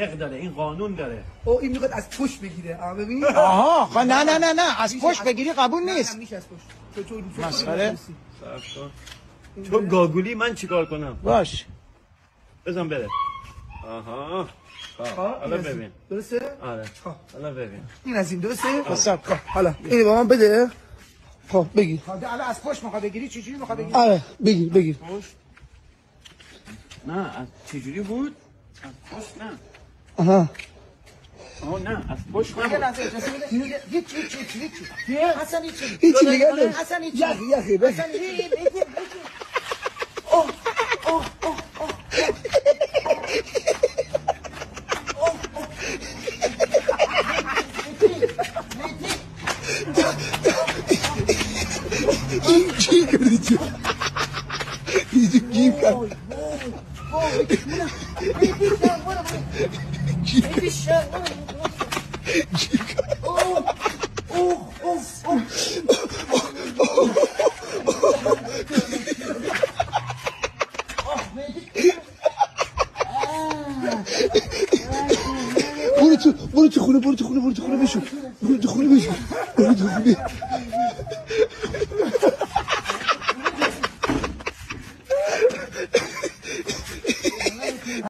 داره این قانون داره. او این میخواد از پشت بگیره. ببین. آها نه از پشت بگیری قبول نیست. نه میشه از پشت. تو مسخره. تو گاگولی من چیکار کنم؟ باش. بزن بره. آها. حالا ببین. درسته؟ آره. حالا ببین. این از این درسته؟ حساب کن. حالا اینو با من بده. خب بگیر. حالا از پشت میخواد بگیری چجوری میخواد بگیری؟ آره بگیر. پشت. نه از چجوری بود؟ از پشت نه. آها. نه از پشت یه نه. لحظه اجازه بده. هیچ. حسن هیچ. هیچی نگه دار. حسن هیچ. یخی حسن چی کردی چی؟ اینجا گیم کرد. برو تو خونه بشو. برو تو خونه.